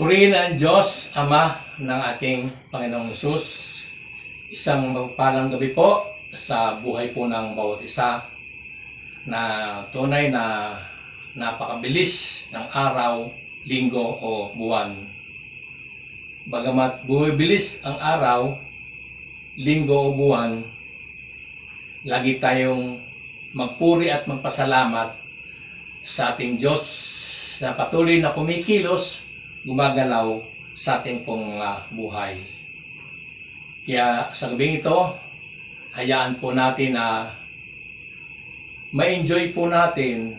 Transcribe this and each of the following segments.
Purihin ang Diyos, Ama ng ating Panginoong Hesus. Isang mapagpalang gabi po sa buhay po ng bawat isa na tunay na napakabilis ng araw, linggo o buwan. Bagamat bumibilis ang araw, linggo o buwan, lagi tayong magpuri at magpasalamat sa ating Diyos na patuloy na kumikilos, gumagalaw sa ating pong buhay. Kaya sa gabing ito, hayaan po natin na ma-enjoy po natin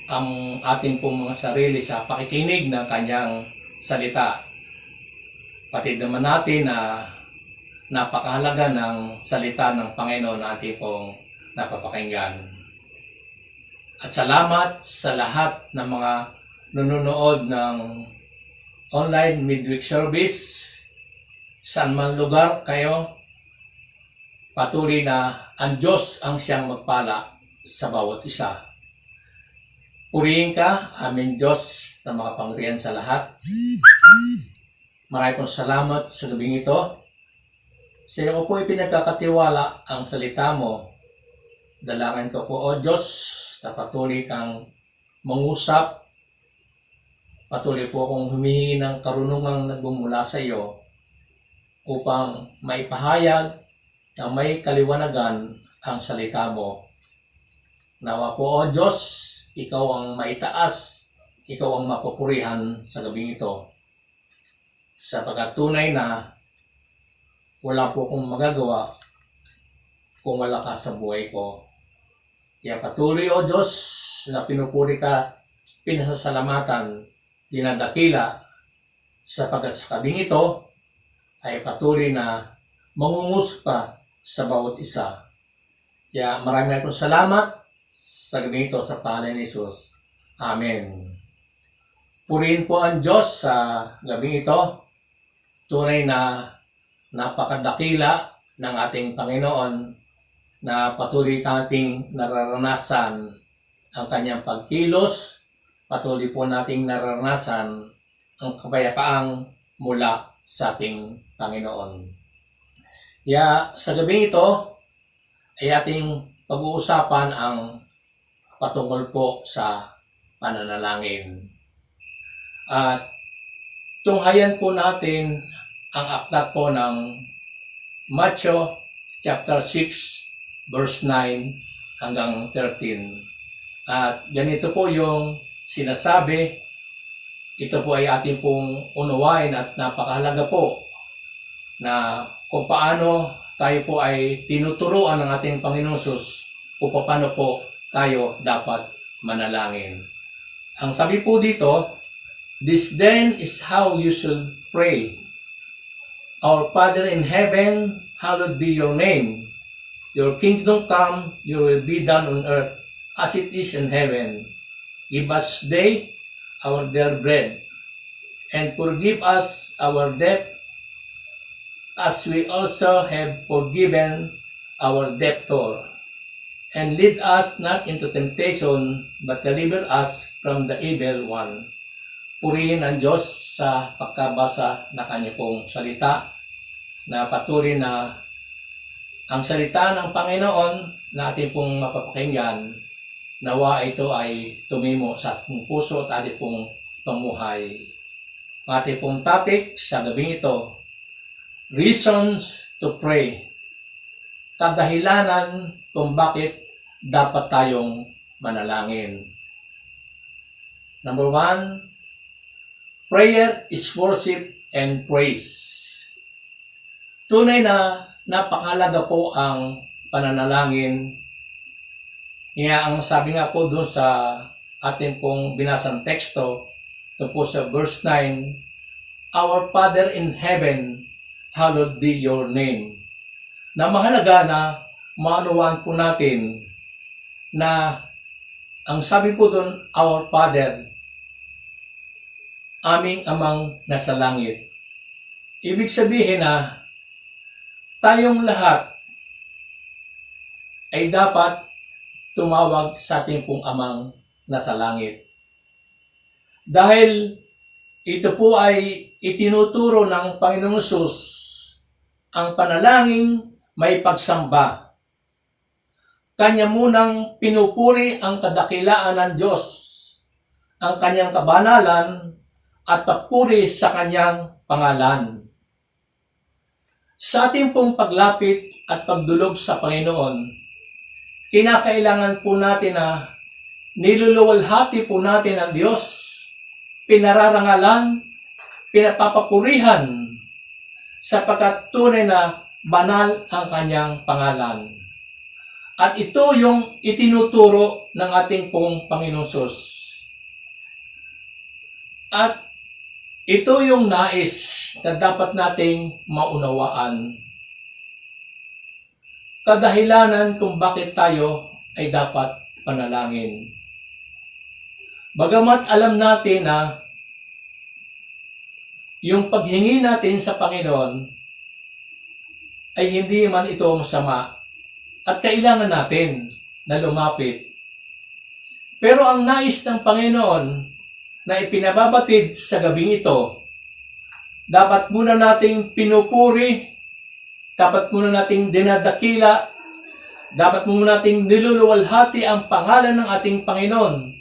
ang ating pong mga sarili sa pakikinig ng kanyang salita. Pati naman natin na napakahalaga ng salita ng Panginoon na ating pong napapakinggan. At salamat sa lahat ng mga nanonood ng online midweek service. Saan man lugar kayo, patuloy na ang Diyos ang siyang magpala sa bawat isa. Purihin ka, aming Diyos na makapangyarihan sa lahat. Maraming salamat sa gabing ito. Sa iyo ko po ipinagkakatiwala ang salita mo. Dalangin ko po, O Diyos, na patuloy kang mangusap. Patuloy po akong humihingi ng karunungang nagbumula sa iyo upang maipahayag na may kaliwanagan ang salita mo. Nawa po, O Diyos, ikaw ang maitaas, ikaw ang mapupurihan sa gabing ito. Sapagkat tunay na wala po akong magagawa kung wala ka sa buhay ko. Kaya patuloy, O Diyos, na pinupuri ka, pinasasalamatan, dinadakila, sapagkat sa kabing ito ay patuloy na mangungus pa sa bawat isa. Kaya maraming salamat sa gabing ito sa pangalan ni Jesus. Amen. Purihin po ang Diyos sa gabing ito. Tunay na napakadakila ng ating Panginoon na patuloy nating nararanasan ang kanyang pagkilos, patuloy po nating nararanasan ang kapayapaang mula sa ating Panginoon. Kaya sa gabing ito ay ating pag-uusapan ang patungkol po sa pananalangin. At tunghayan po natin ang aklat po ng Matthew chapter 6 verse 9 hanggang 13. At ganito po yung sinasabi. Ito po ay ating pong unawain at napakahalaga po na kung paano tayo po ay tinuturuan ng ating Panginoon Hesus kung paano po tayo dapat manalangin. Ang sabi po dito, "This then is how you should pray. Our Father in heaven, hallowed be your name. Your kingdom come, your will be done on earth as it is in heaven. Give us today our daily bread, and forgive us our debt as we also have forgiven our debtor. And lead us not into temptation, but deliver us from the evil one." Purihin ang Diyos sa pagkabasa na kanya pong salita, na patuloy na ang salita ng Panginoon na ating pong mapapakinggan, nawa ito ay tumimo sa ating puso at ating pong pamuhay. Ang ating pong topic sa gabing ito, reasons to pray. Kadahilanan kung bakit dapat tayong manalangin. Number 1, prayer is worship and praise. Tunay na napakahalaga po ang pananalangin. Kaya ang sabi nga po doon sa ating pong binasang teksto, ito po sa verse 9, "Our Father in heaven, hallowed be your name." Na mahalaga na maunawaan po natin na ang sabi po doon, "Our Father," aming amang nasa langit. Ibig sabihin na tayong lahat ay dapat tumawag sa ating pong amang nasa langit. Dahil ito po ay itinuturo ng Panginoong Hesus ang panalangin may pagsamba. Kanya munang pinupuri ang kadakilaan ng Diyos, ang kanyang kabanalan at papuri sa kanyang pangalan. Sa ating pong paglapit at pagdulog sa Panginoon, kinakailangan po natin na niluluwalhati po natin ang Diyos, pinararangalan, pinapapapurihan, sapagkat tunay na banal ang kanyang pangalan. At ito yung itinuturo ng ating pong Panginoon Hesus. At ito yung nais na dapat nating maunawaan. Kadahilanan kung bakit tayo ay dapat panalangin. Bagamat alam natin na yung paghingi natin sa Panginoon ay hindi man ito masama at kailangan natin na lumapit. Pero ang nais ng Panginoon na ipinababatid sa gabing ito, dapat muna nating pinupuri, dapat muna nating dinadakila, dapat muna nating niluluwalhati ang pangalan ng ating Panginoon,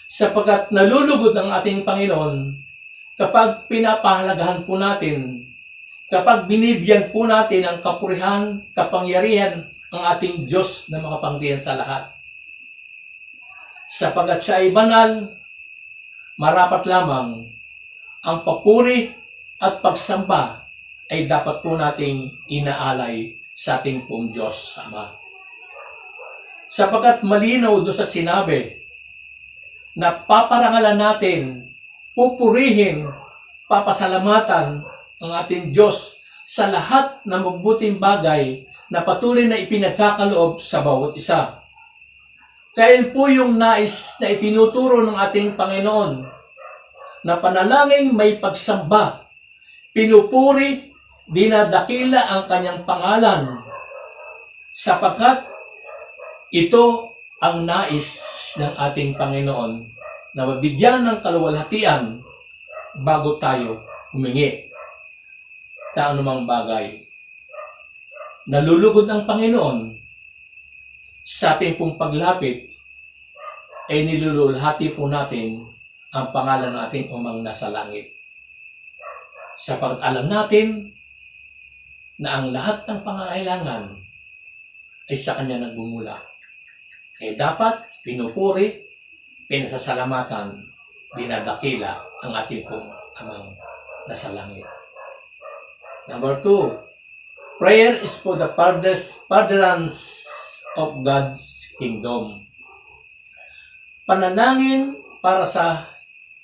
sapagkat nalulugod ang ating Panginoon kapag pinapahalagahan po natin, kapag binibigyan po natin ang kapurihan, kapangyarihan ang ating Diyos na makapangyarihan sa lahat. Sapagkat siya ay banal, marapat lamang ang papuri at pagsamba ay dapat po nating inaalay sa ating pong Diyos Ama. Sapagkat malinaw doon sa sinabi na paparangalan natin, pupurihin, papasalamatan ang ating Diyos sa lahat ng mabuting bagay na patuloy na ipinagkakaloob sa bawat isa. Kaya po yung nais na itinuturo ng ating Panginoon na panalangin may pagsamba, pinupuri, dinadakila ang kanyang pangalan, sapagkat ito ang nais ng ating Panginoon na mabigyan ng kaluwalhatian bago tayo humingi na anumang bagay. Nalulugod ang Panginoon sa ating pong paglapit ay nilululhati po natin ang pangalan ng ating Amang nasa langit. Sapagkat alam natin na ang lahat ng pangangailangan ay sa Kanya nagbumula. Kaya dapat pinupuri, pinasasalamatan, dinadakila ang ating pong Amang nasa langit. Number 2, prayer is for the furtherance of God's kingdom. Panalangin para sa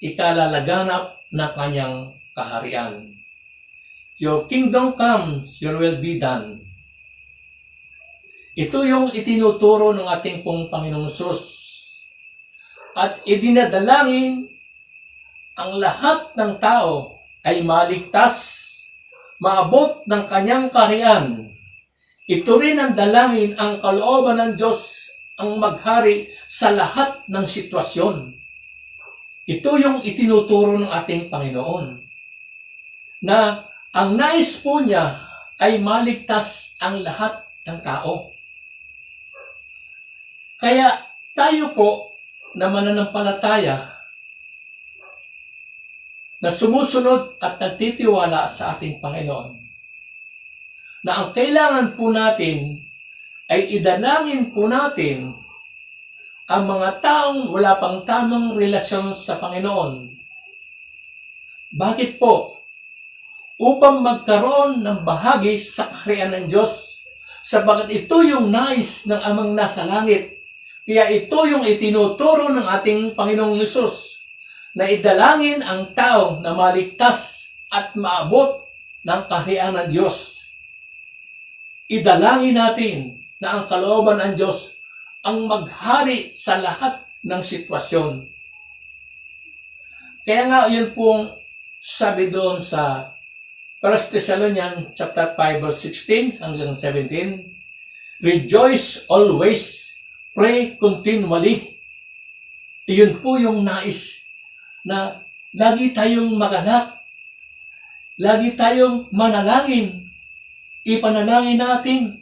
ikalalaganap ng kanyang kaharian. Your kingdom come, your will be done. Ito yung itinuturo ng ating pong Panginoong Hesus. At idinadalangin ang lahat ng tao ay maligtas, maabot ng kanyang kaharian. Ito rin ang dalangin, ang kalooban ng Diyos ang maghari sa lahat ng sitwasyon. Ito yung itinuturo ng ating Panginoon. Na ang nais po niya ay maligtas ang lahat ng tao. Kaya tayo po na mananampalataya na sumusunod at nagtitiwala sa ating Panginoon, na ang kailangan po natin ay idalangin po natin ang mga taong wala pang tamang relasyon sa Panginoon. Bakit po? Upang magkaroon ng bahagi sa kaharian ng Diyos, sapagat ito yung nais ng Amang nasa langit. Kaya ito yung itinuturo ng ating Panginoong Hesus, na idalangin ang tao na maligtas at maabot ng kaharian ng Diyos. Idalangin natin na ang kalooban ng Diyos ang maghari sa lahat ng sitwasyon. Kaya nga yun pong sabi doon sa 1 Thessalonians chapter 5 verse 16 hanggang 17, rejoice always, pray continually. Iyon po yung nais na lagi tayong magalak, lagi tayong manalangin. Ipanalangin natin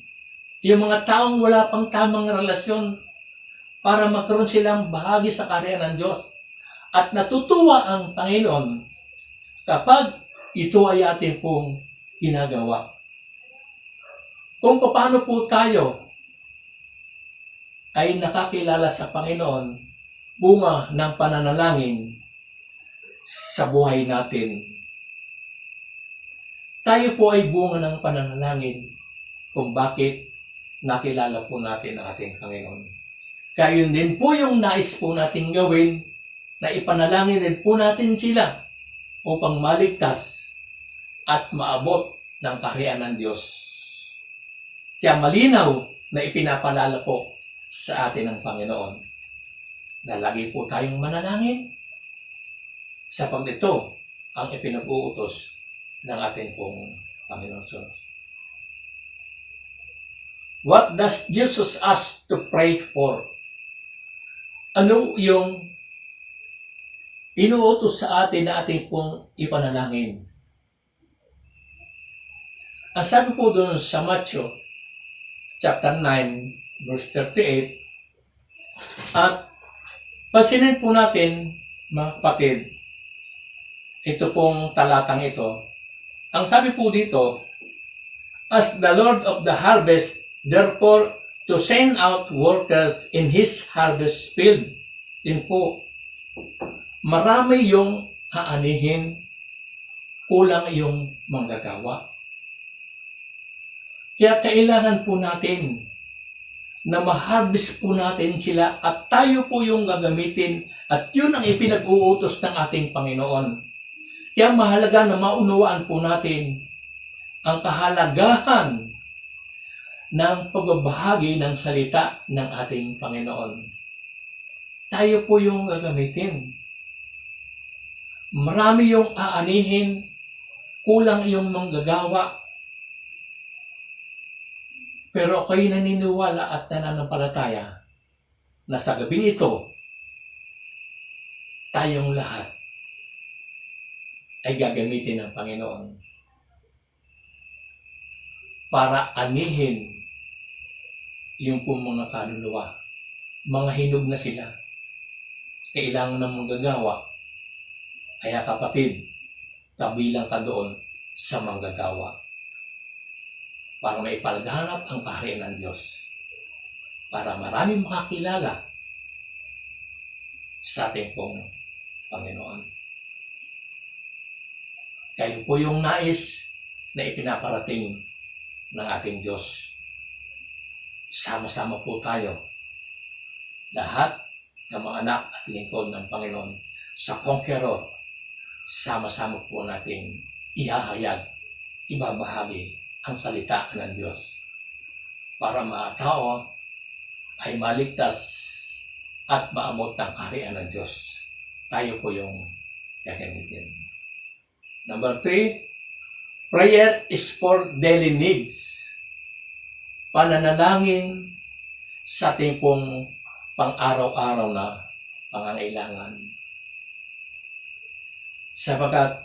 yung mga taong wala pang tamang relasyon para magkaroon silang bahagi sa kaharian ng Diyos. At natutuwa ang Panginoon kapag ito ay ating pong ginagawa. Kung paano po tayo ay nakakilala sa Panginoon, bunga ng pananalangin sa buhay natin. Tayo po ay bunga ng pananalangin kung bakit nakilala po natin ang ating Panginoon. Kaya yun din po yung nais po natin gawin, na ipanalangin din po natin sila upang maligtas at maabot ng kaharian ng Diyos. Kaya malinaw na ipinapalala po sa atin ng Panginoon na lagi po tayong manalangin sapagkat ito ang ipinag-uutos ng ating pong Panginoon. What does Jesus ask to pray for? Ano yung inuutos sa atin na ating pong ipanalangin? Ang sabi po doon sa Matthew chapter 9 verse 38, at pansinin po natin mga kapatid, ito pong talatang ito. Ang sabi po dito, as the Lord of the harvest, therefore, to send out workers in His harvest field. Yun po. Marami yung aanihin, kulang yung manggagawa. Kaya kailangan po natin na ma-harvest po natin sila at tayo po yung gagamitin at yun ang ipinag-uutos ng ating Panginoon. Kaya mahalaga na maunawaan po natin ang kahalagahan ng pagbabahagi ng salita ng ating Panginoon. Tayo po yung gagamitin. Marami yung aanihin, kulang yung manggagawa. Pero ako'y naniniwala at nananampalataya na sa gabing ito, tayong lahat ay gagamitin ng Panginoon para anihin yung pong mga kaluluwa. Mga hinog na sila. Kailangan ng manggagawa. Kaya kapatid, kabilang ka doon sa manggagawa para maipalaganap ang kaharian ng Diyos. Para maraming makakilala sa ating pong Panginoon. Kayo po yung nais na ipinaparating ng ating Diyos. Sama-sama po tayo, lahat ng mga anak at lingkod ng Panginoon sa Conqueror, sama-sama po nating ihahayag, ibabahagi ang salita ng Diyos para mga tao ay maligtas at maabot ng kaharian ng Diyos. Tayo po yung gagamitin. Number 3, prayer is for daily needs. Pananalangin sa ating pong pang-araw-araw na pangangailangan. Sapagkat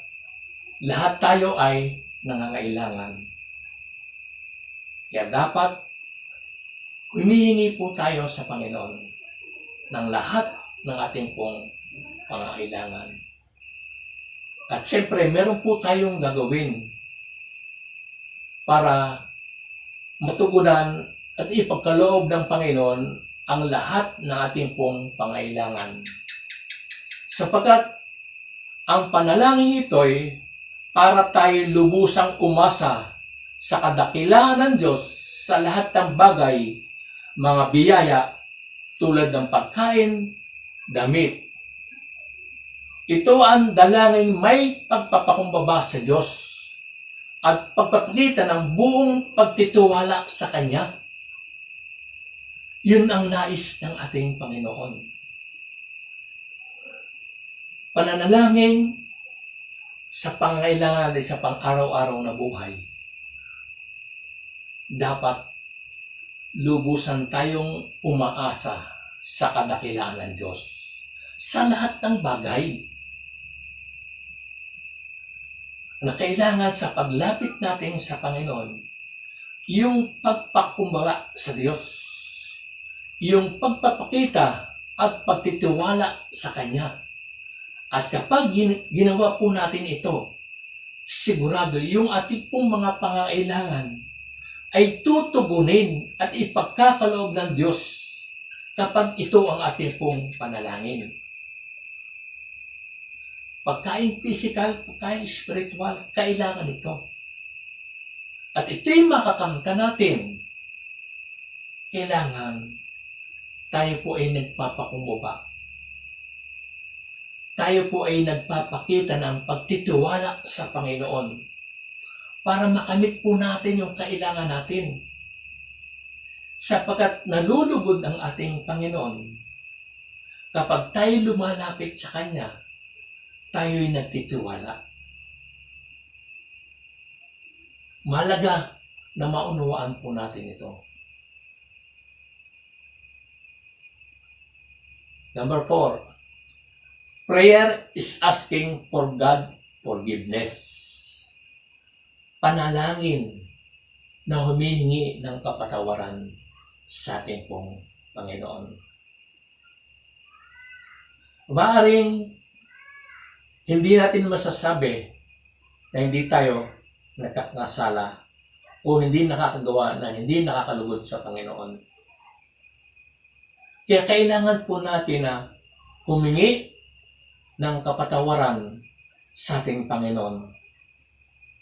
lahat tayo ay nangangailangan. Kaya dapat humihingi po tayo sa Panginoon ng lahat ng ating pong pangangailangan. At siyempre, meron po tayong gagawin para matugunan at ipagkaloob ng Panginoon ang lahat ng ating pong pangailangan. Sapagkat ang panalangin ito'y para tayo lubusang umasa sa kadakilaan ng Diyos sa lahat ng bagay, mga biyaya tulad ng pagkain, damit. Ito ang dalangin may pagpapakumbaba sa Diyos at pagpapakita ng buong pagtitiwala sa Kanya. Yun ang nais ng ating Panginoon. Pananalangin sa pangailangan ay sa pang-araw-araw na buhay. Dapat lubusan tayong umaasa sa kadakilaan ng Diyos sa lahat ng bagay. na kailangan sa paglapit natin sa Panginoon, yung pagpakumbaba sa Diyos, yung pagpapakita at pagtitiwala sa Kanya. At kapag ginawa po natin ito, sigurado yung ating pong mga pangangailangan ay tutugunin at ipagkakaloob ng Diyos kapag ito ang ating pong panalangin. Pagkain physical, pagkain spiritual, kailangan ito. At ito'y makakamta natin. Kailangan tayo po ay nagpapakumbaba. Tayo po ay nagpapakita ng pagtitiwala sa Panginoon para makamit po natin yung kailangan natin. Sapagkat nalulugod ang ating Panginoon, kapag tayo lumalapit sa Kanya, tayo'y nagtitiwala. Mahalaga na maunawaan po natin ito. Number 4. Prayer is asking for God forgiveness. Panalangin na humihingi ng kapatawaran sa ating pong Panginoon. Maaaring hindi natin masasabi na hindi tayo nagkakasala o hindi nakakagawa na hindi nakakalugod sa Panginoon. Kaya kailangan po natin na humingi ng kapatawaran sa ating Panginoon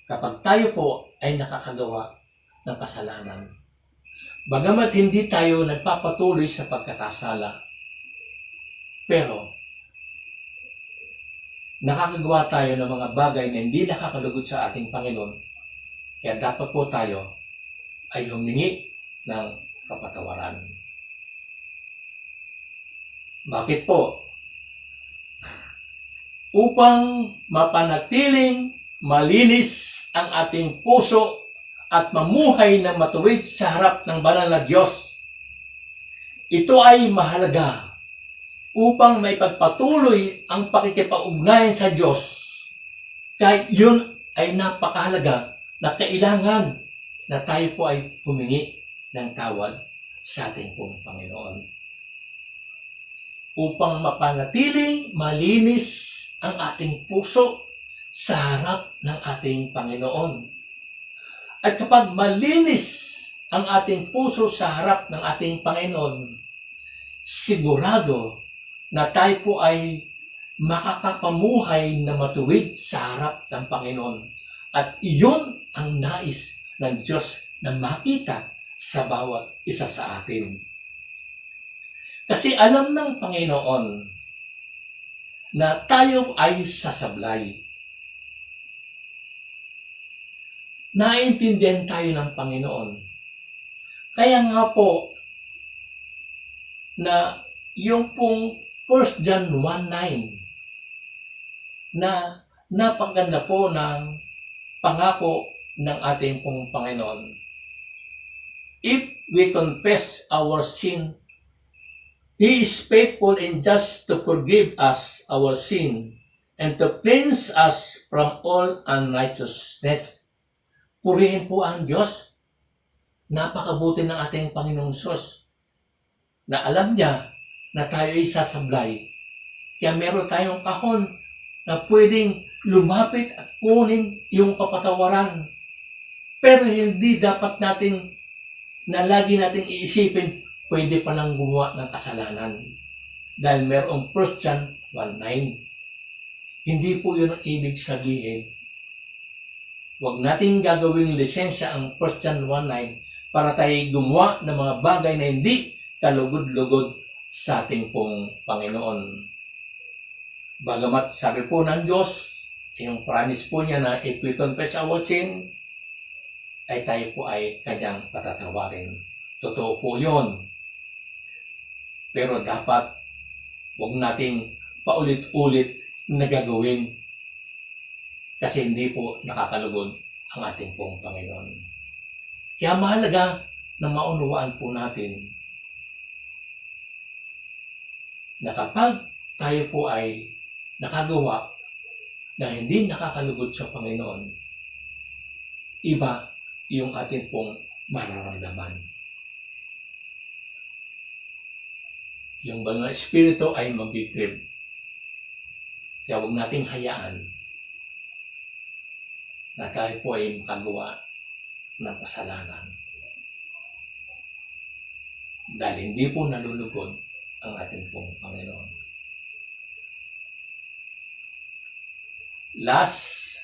kapag tayo po ay nakakagawa ng kasalanan. Bagamat hindi tayo nagpapatuloy sa pagkakasala, pero nakakagawa tayo ng mga bagay na hindi nakakalugod sa ating Panginoon, kaya dapat po tayo ay humingi ng kapatawaran. Bakit po? Upang mapanatiling malinis ang ating puso at mamuhay ng matuwid sa harap ng banal na Diyos. Ito ay mahalaga upang may pagpatuloy ang pakikipag-ugnayan sa Diyos. Kahit yun ay napakahalaga na kailangan na tayo po ay humingi ng tawad sa ating pong Panginoon. Upang mapanatiling malinis ang ating puso sa harap ng ating Panginoon. At kapag malinis ang ating puso sa harap ng ating Panginoon, sigurado na tayo po ay makakapamuhay na matuwid sa harap ng Panginoon. At iyon ang nais ng Diyos na makita sa bawat isa sa atin. Kasi alam ng Panginoon na tayo ay sasablay. Naiintindihan tayo ng Panginoon. Kaya nga po na yung pong 1 John 1:9 na napaganda po ng pangako ng ating pong Panginoon. If we confess our sin, He is faithful and just to forgive us our sin and to cleanse us from all unrighteousness. Purihin po ang Diyos. Napakabuti ng ating Panginoong Sus na alam niya na tayo ay sasablay. Kaya meron tayong kahon na pwedeng lumapit at kunin yung kapatawaran. Pero hindi dapat natin na lagi nating iisipin pwede palang gumawa ng kasalanan. Dahil merong 1 John 1:9. Hindi po yun ang ibig sabihin. Huwag natin gagawing lisensya ang 1 John 1:9 para tayo gumawa ng mga bagay na hindi kalugod-lugod sa ating pong Panginoon. Bagamat sabi po ng Diyos, yung promise po niya na if we confess our sin, ay tayo po ay kanyang patatawarin. Totoo po yun. Pero dapat huwag nating paulit-ulit na gagawin kasi hindi po nakakalugod ang ating pong Panginoon. Kaya mahalaga na maunawaan po natin na kapag tayo po ay nakagawa na hindi nakakalugod sa Panginoon, iba yung ating pong mararamdaman. Yung banal na espiritu ay magbikrib. Kaya huwag nating hayaan na tayo po ay makagawa ng kasalanan. Dahil hindi po nalulugod ang ating pong Panginoon. Last,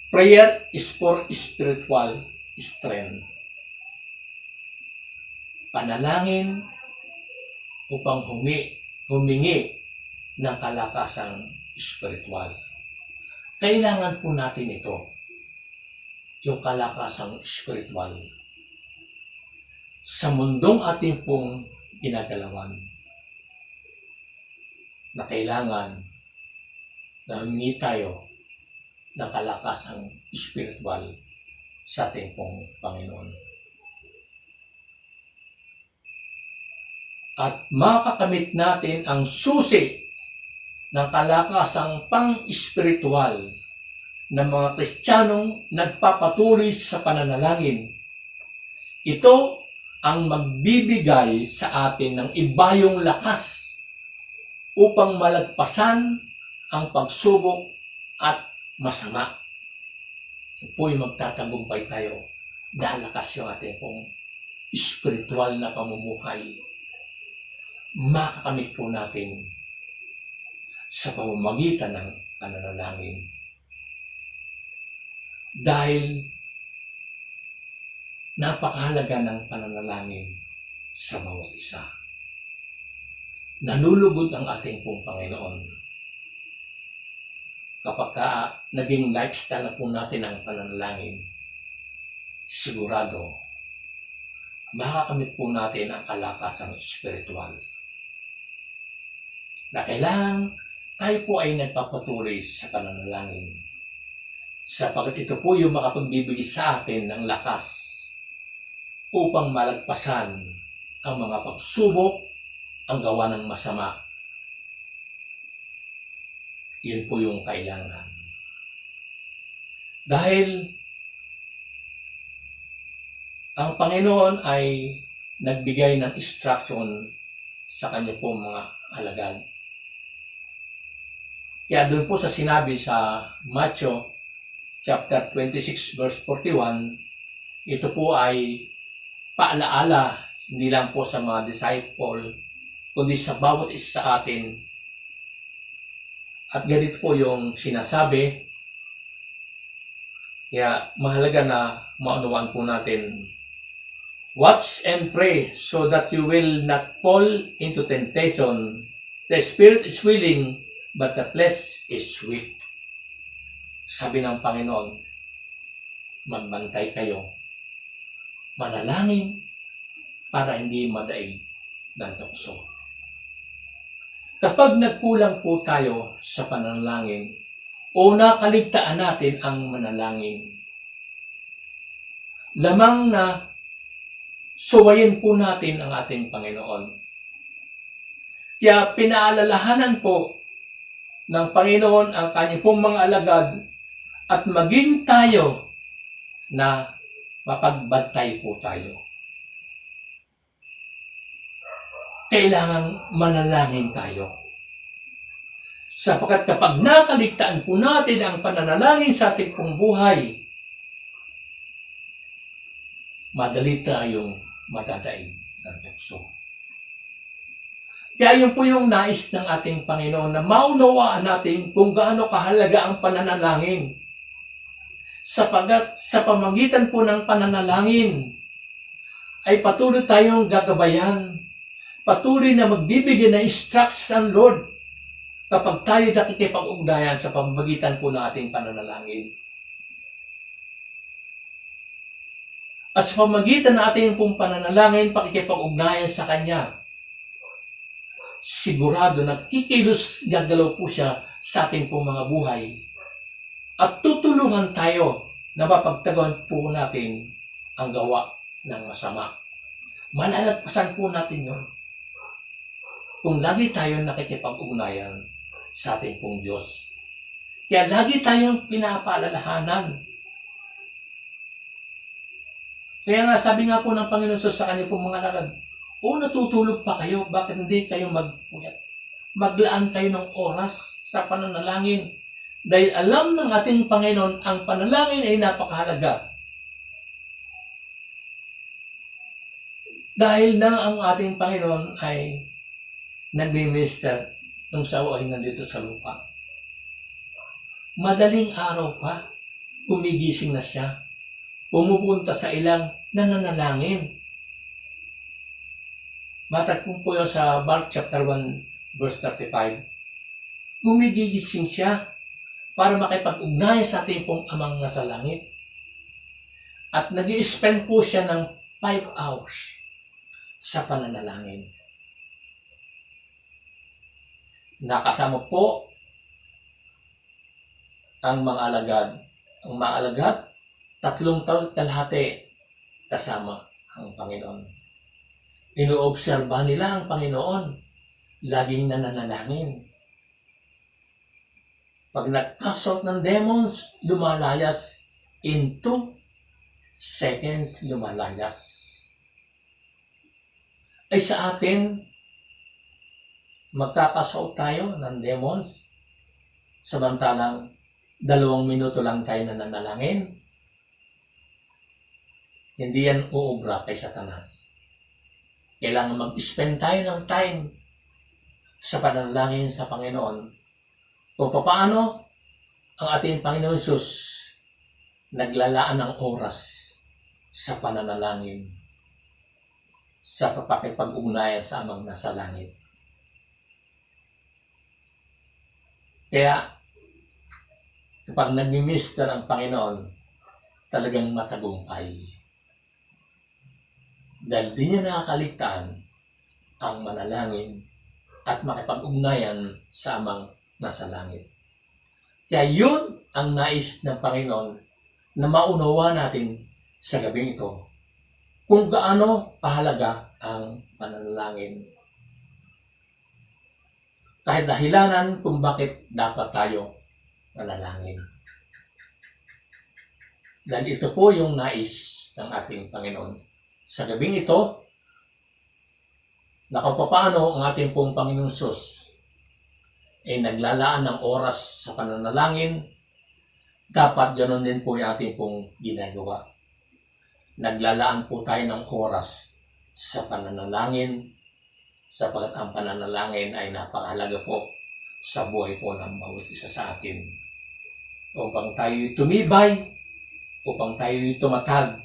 prayer is for spiritual strength. Panalangin upang humingi ng kalakasang spiritual. Kailangan po natin ito, yung kalakasang spiritual, sa mundong ating pong ginagalawan, na kailangan na humingi tayo ng kalakasang spiritual sa ating pong Panginoon. At makakamit natin ang susi ng kalakasang pang-espiritual ng mga Kristiyanong nagpapatuloy sa pananalangin. Ito ang magbibigay sa atin ng ibayong lakas upang malagpasan ang pagsubok at masama. Po'y magtatagumpay tayo dahil lakas yung ating pong espiritual na pamumuhay. Makakamit po natin sa pamamagitan ng pananalangin. Dahil napakahalaga ng pananalangin sa bawat isa. Nalulugod ang ating pong Panginoon. Kapag naging lifestyle na po natin ang pananalangin, sigurado, makakamit po natin ang kalakasang espiritual. Na kailangan tayo po ay nagpapatuloy sa pananalangin. Sapagkat ito po yung makapagbibigay sa atin ng lakas upang malagpasan ang mga pagsubok, ang gawa ng masama. Yun po yung kailangan. Dahil ang Panginoon ay nagbigay ng instruction sa kanya po mga alagad. Kaya doon po sa sinabi sa Matthew chapter 26 verse 41, ito po ay paalaala hindi lang po sa mga disciple, kundi sa bawat isa sa atin. At ganito po yung sinasabi. Kaya mahalaga na maunawaan po natin. Watch and pray so that you will not fall into temptation. The spirit is willing, but the flesh is weak. Sabi ng Panginoon, magbantay kayo. Manalangin para hindi madaig ng tukso. Kapag nagkulang po tayo sa pananalangin, o nakaligtaan natin ang manalangin, lamang na suwayin po natin ang ating Panginoon. Kaya pinaalalahanan po ng Panginoon ang kanyang pong mga alagad at maging tayo na mapagbantay po tayo. Kailangang manalangin tayo. Sapagkat kapag nakaligtaan po natin ang pananalangin sa ating pong buhay, madali tayong matadaig ng tukso. Kaya yun po yung nais ng ating Panginoon na maunawaan natin kung gaano kahalaga ang pananalangin. Sapagkat sa pamagitan po ng pananalangin ay patuloy tayong gagabayan, patuloy na magbibigay ng instruction, Lord, kapag tayo nakikipag-ugnayan sa pamamagitan po ng ating pananalangin. At sa pamamagitan ng ating pong pananalangin, pakikipag-ugnayan sa Kanya, sigurado na kikilos gagalaw po siya sa ating pong mga buhay. At tutulungan tayo na mapagtaguan po natin ang gawa ng masama. Malalagpasan po natin yun kung lagi tayo nakikipag-ugnayan sa ating pong Diyos. Kaya lagi tayong pinapaalalahanan. Kaya nga sabi nga po ng Panginoon sa kanya pong mga alagad, natutulog pa kayo, bakit hindi kayo magpuyat? Maglaan kayo ng oras sa pananalangin. Dahil alam ng ating Panginoon, ang panalangin ay napakahalaga. Dahil na ang ating Panginoon ay nag-minister nung siya ay nandito sa lupa. Madaling araw pa, gumigising na siya. Pumupunta sa ilang nananalangin. Matagpong po yun sa Mark chapter 1, verse 35. Gumigising siya para makipag-ugnayan sa ating pong amang nasa langit. At nag-i-spend po siya ng 5 hours sa pananalangin. Nakasama po ang mga alagad. Ang mga alagad, 3 taon kalahati kasama ang Panginoon. Inoobserba nila ang Panginoon. Laging nananalangin. Pag nag-assault ng demons, lumalayas. In 2 seconds, lumalayas. Ay sa atin, magkakasaw tayo ng demons, samantalang 2 minuto lang tayo nananalangin. Hindi yan uubra kay Satanas. Kailangan mag-spend tayo ng time sa pananalangin sa Panginoon. Kung paano ang ating Panginoon Jesus naglalaan ng oras sa pananalangin, sa pakikipag-ugnayan sa amang nasa langit. Kaya, kapag nag-minister ang Panginoon, talagang matagumpay. Dahil di niya nakakaligtaan ang manalangin at makipag-ugnayan sa amang nasa langit. Kaya yun ang nais ng Panginoon na maunawa natin sa gabing ito. Kung gaano kahalaga ang pananalangin. Kahit dahilanan kung bakit dapat tayo manalangin. Dahil ito po yung nais ng ating Panginoon. Sa gabing ito, na kung paano ang ating pong Panginoong Sus ay naglalaan ng oras sa pananalangin, dapat ganoon din po yung ating pong ginagawa. Naglalaan po tayo ng oras sa pananalangin, sapagkat ang pananalangin ay napakahalaga po sa buhay po ng bawat isa sa atin. Upang tayo'y tumibay, upang tayo'y tumatag,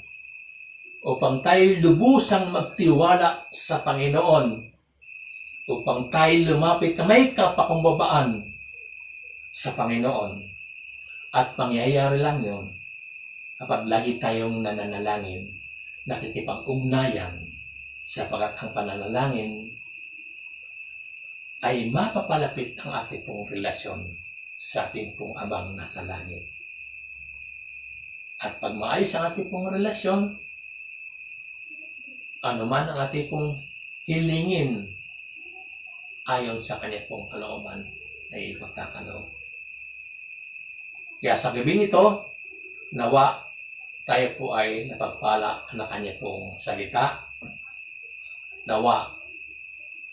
upang tayo'y lubusang magtiwala sa Panginoon, upang tayo'y lumapit na may kapakumbabaan sa Panginoon. At mangyayari lang yun kapag lagi tayong nananalangin, nakikipag-ugnayan, sapagkat ang pananalangin ay mapapalapit ang ating pong relasyon sa ating pong abang nasa langit. At pag maayos ang ating pong relasyon, anuman ang ating pong hilingin ayon sa kanya pong kalooban ay ipagkakaloob. Kaya sa gabing ito, nawa tayo po ay napagpala na kanya pong salita. Nawa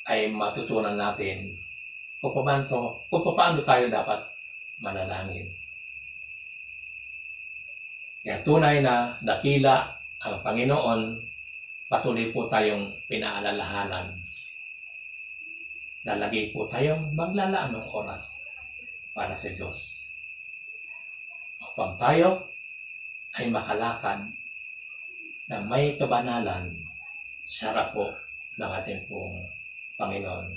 ay matutunan natin kung paano tayo dapat manalangin. Kaya tunay na dakila ang Panginoon, patuloy po tayong pinaalalahanan. Lalagay po tayong maglalaan ng oras para sa Diyos. Upang tayo ay makalakad na may kabanalan sa harap po ng ating pong Panginoon.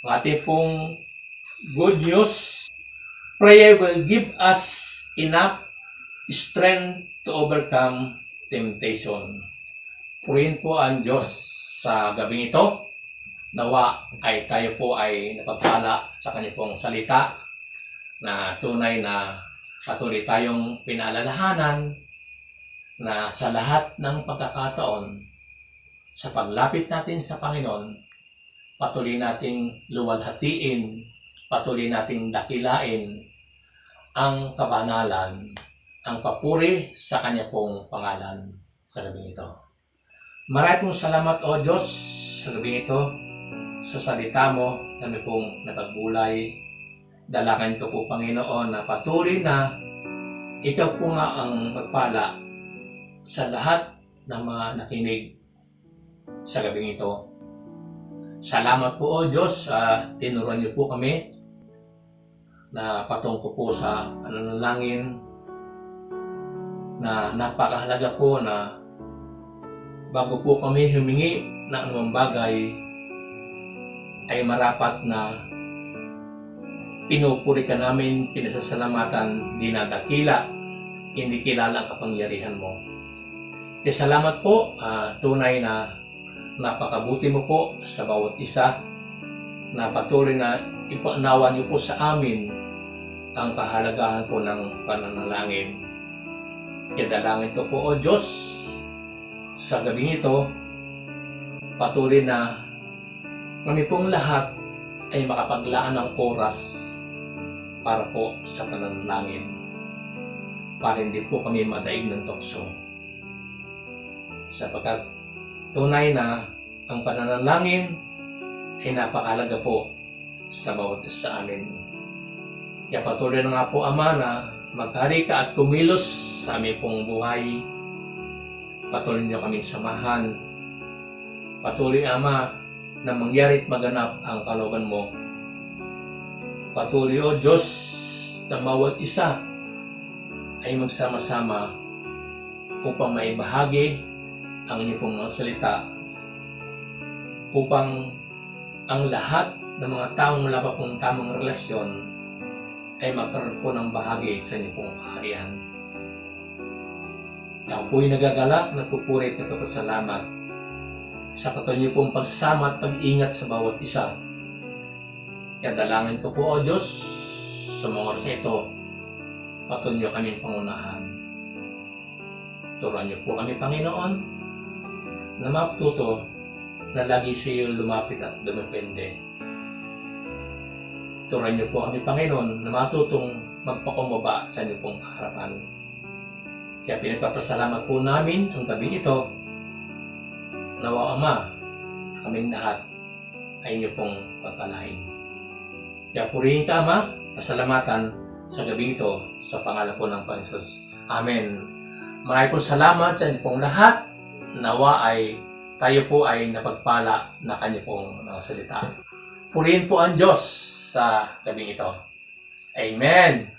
Ang ating pong good news, prayer will give us enough strength to overcome temptation. Purihin po ang Diyos sa gabing ito. Nawa ay tayo po ay napagpala sa kanya pong salita na tunay na patuloy tayong pinaalalahanan na sa lahat ng pagkakataon sa paglapit natin sa Panginoon, patuloy nating luwalhatiin, patuloy nating dakilain ang kabanalan, ang papuri sa kanya pong pangalan sa gabi ito. Maraming salamat o Diyos sa gabi ito, sa salita mo na may pong napagbulay. Dalangin ko po Panginoon na patuloy na ikaw po nga ang magpala sa lahat ng mga nakinig sa gabi ito. Salamat po o Diyos sa tinuruan niyo po kami na patungko po sa pananalangin na napakahalaga po na bago po kami humingi ng anumang bagay ay marapat na pinupuri ka namin, pinasasalamatan, dinadakila, hindi kilala ang kapangyarihan mo. Kaya salamat po, tunay na napakabuti mo po sa bawat isa na patuloy na ipaunawa niyo po sa amin ang kahalagahan po ng pananalangin. Kaya dalangin ko po o Diyos, sa gabing ito, patuloy na kami pong lahat ay makapaglaan ng oras para po sa pananalangin, para hindi po kami madaig ng tukso. Sapagkat tunay na ang pananalangin ay napakahalaga po sa bawat isa sa amin. Kaya patuloy na nga po Ama na maghari ka at kumilos sa aming pong buhay. Patuloy niyo kaming samahan. Patuloy Ama na mangyari at maganap ang kalooban mo. Patuloy o Diyos na bawat isa ay magsama-sama upang maibahagi ang inyong pong mga salita, upang ang lahat ng mga taong wala pa pong tamang relasyon ay magkaroon po ng bahagi sa inyong pong kaharian. Ako po'y nagagalak, nagpupuri at nagpapasalamat sa patuloy pong pagsama at pag-ingat sa bawat isa. Kaya dalangin ko po o Diyos, sa mga oras ito, patuloy kami pangunahan. Turuan niyo po kami Panginoon na matuto na lagi sa iyo lumapit at dumepende. Turuan niyo po kami Panginoon na matutong magpakumbaba sa inyo pong harapan. Kaya pinagpapasalamat po namin ang gabi ito. Nawa Ama, na kaming lahat ay inyo pong pagpalain. Kaya purihin ka Ama, pasalamatan sa gabi ito sa pangalan po ng Panginoon. Amen. Maraming pong salamat sa inyo pong lahat. Nawa ay tayo po ay napagpala na kanya pong salita. Purihin po ang Diyos sa gabi ito. Amen.